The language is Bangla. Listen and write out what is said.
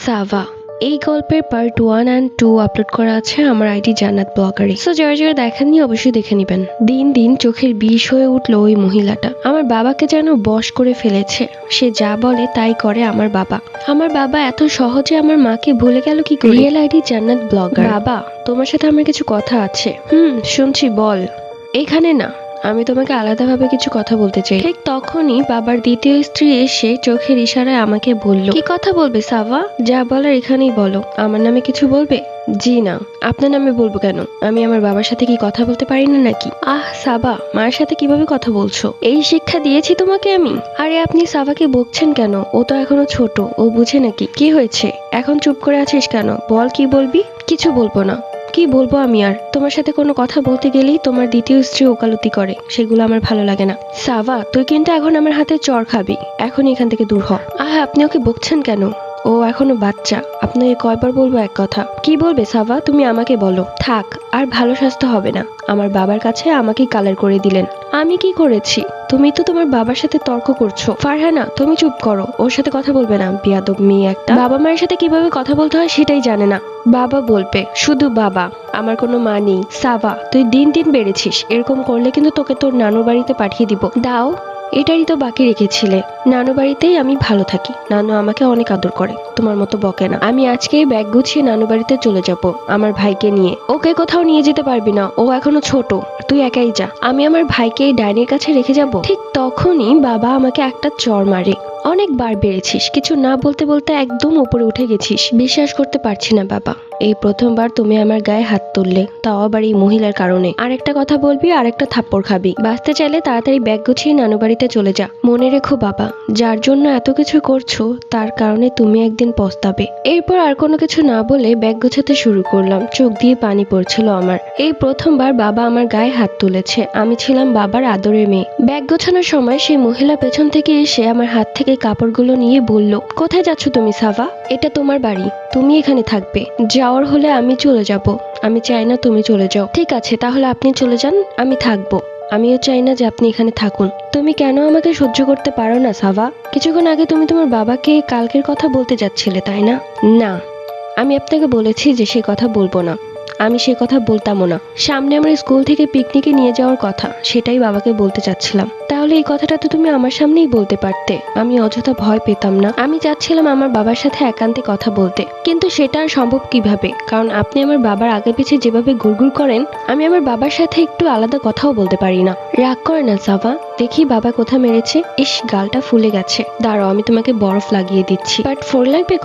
সাভা। এই গল্পের পার্ট 1 অ্যান্ড 2 আপলোড করা আছে আমার আইডি জান্নাত ব্লগারে। সো যারা যারা দেখেননি অবশ্যই দেখে নেবেন। দিন দিন চোখের বিষ হয়ে উঠলো ওই মহিলাটা। আমার বাবাকে যেন বশ করে ফেলেছে। সে যা বলে তাই করে আমার বাবা। আমার বাবা এত সহজে আমার মাকে ভুলে গেল কি করে? রিয়েল আইডি জান্নাত ব্লগার। বাবা, তোমার সাথে আমার কিছু কথা আছে। শুনছি, বল। এখানে না, আমি তোমাকে আলাদাভাবে কিছু কথা বলতে চাই। ঠিক তখনই বাবার দ্বিতীয় স্ত্রী এসে চোখের ইশারায় আমাকে বলল, কি কথা বলবে সাভা? যা বলার এখানেই বলো। আমার নামে কিছু বলবে? জি না। আপনার নামে বলবো কেন? আমি আমার বাবার সাথে কি কথা বলতে পারি না নাকি? সাভা, মায়ের সাথে কিভাবে কথা বলছো? এই শিক্ষা দিয়েছি তোমাকে আমি? আরে আপনি সাভাকে বকছেন কেন? ও তো এখনো ছোট, ও বুঝে নাকি? কি হয়েছে? এখন চুপ করে আছিস কেন? বল, কি বলবি? কিছু বলবো না। কি বলবো আমি আর? তোমার সাথে কোনো কথা বলতে গেলেই তোমার দ্বিতীয় স্ত্রী ওকালতি করে, সেগুলো আমার ভালো লাগে না। সাভা, তুই কিন্তু এখন আমার হাতে চড় খাবি। এখনই এখান থেকে দূর হ। আপনি ওকে বকছেন কেন? ও এখনো বাচ্চা। আপনাকে কয়বার বলবো এক কথা? কি বলবে সাভা? তুমি আমাকে বলো। থাক, আর ভালো স্বাস্থ্য হবে না। আমার বাবার কাছে আমাকেই কালার করে দিলেন। আমি কি করেছি? তুমি তো তোমার বাবার সাথে তর্ক করছো। ফারহানা, তুমি চুপ করো। ওর সাথে কথা বলবে না, বিয়াদব মেয়ে একটা। বাবা মায়ের সাথে কিভাবে কথা বলতে হয় সেটাই জানে না। বাবা বলবে, শুধু বাবা। আমার কোনো মা নেই। সাভা, তুই দিন দিন বেড়েছিস। এরকম করলে কিন্তু তোকে তোর নানুর বাড়িতে পাঠিয়ে দিব। দাও, এটারই তো বাকি রেখেছিলে। নানু বাড়িতেই আমি ভালো থাকি। নানু আমাকে অনেক আদর করে, তোমার মতো বকে না। আমি আজকেই ব্যাগ গুছিয়ে নানু বাড়িতে চলে যাব আমার ভাইকে নিয়ে। ওকে কোথাও নিয়ে যেতে পারবি না, ও এখনো ছোট। তুই একাই যা। আমি আমার ভাইকে এই ডাইনির কাছে রেখে যাব। ঠিক তখনই বাবা আমাকে একটা চড় মারে। অনেকবার বেড়েছিস, কিছু না বলতে বলতে একদম উপরে উঠে গেছিস। বিশ্বাস করতে পারছি না বাবা, এই প্রথমবার তুমি আমার গায়ে হাত তুললে, তাও আবার এই মহিলার কারণে। আরেকটা কথা বলবি আর একটা থাপ্পড় খাবি। বাঁচতে চাইলে তাড়াতাড়ি ব্যাগ গুছিয়ে নানু বাড়িতে চলে যা। মনে রেখো বাবা, যার জন্য এত কিছু করছো তার কারণে তুমি একদিন পস্তাবে। এরপর আর কোনো কিছু না বলে ব্যাগ গোছাতে শুরু করলাম। চোখ দিয়ে পানি পড়ছিল আমার। এই প্রথমবার বাবা আমার গায়ে হাত তুলেছে। আমি ছিলাম বাবার আদরের মেয়ে। ব্যাগ গোছানোর সময় সেই মহিলা পেছন থেকে এসে আমার হাত থেকে কাপড়গুলো নিয়ে বলল, কোথায় যাচ্ছ তুমি সাভা? এটা তোমার বাড়ি, তুমি এখানে থাকবে। যাওয়ার হলে আমি চলে যাব। আমি চাই না তুমি চলে যাও। ঠিক আছে, তাহলে আপনি চলে যান, আমি থাকবো। আমিও চাই না যে আপনি এখানে থাকুন। তুমি কেন আমাকে সহ্য করতে পারো না সাভা? কিছুক্ষণ আগে তুমি তোমার বাবাকে কালকের কথা বলতে যাচ্ছিলে, তাই না? না, আমি আপনাকে বলেছি যে সে কথা বলবো না। আমি সে কথা বলতামও না। সামনে আমার স্কুল থেকে পিকনিকে নিয়ে যাওয়ার কথা, সেটাই বাবাকে বলতে চাচ্ছিলাম। তাহলে এই কথাটা তো তুমি আমার সামনেই বলতে পারতে। আমি অযথা ভয় পেতাম না। আমি চাচ্ছিলাম আমার বাবার সাথে একান্তে কথা বলতে, কিন্তু সেটা আর সম্ভব কিভাবে? কারণ আপনি আমার বাবার আগে পিছে যেভাবে ঘুরঘুর করেন, আমি আমার বাবার সাথে একটু আলাদা কথাও বলতে পারি না। রাগ করে না সাভা, দেখি বাবা কোথা মেরেছে। ইস, গালটা ফুলে গেছে। দাঁড়াও, আমি তোমাকে বরফ লাগিয়ে দিচ্ছি। পার্ট 4 লাগবে?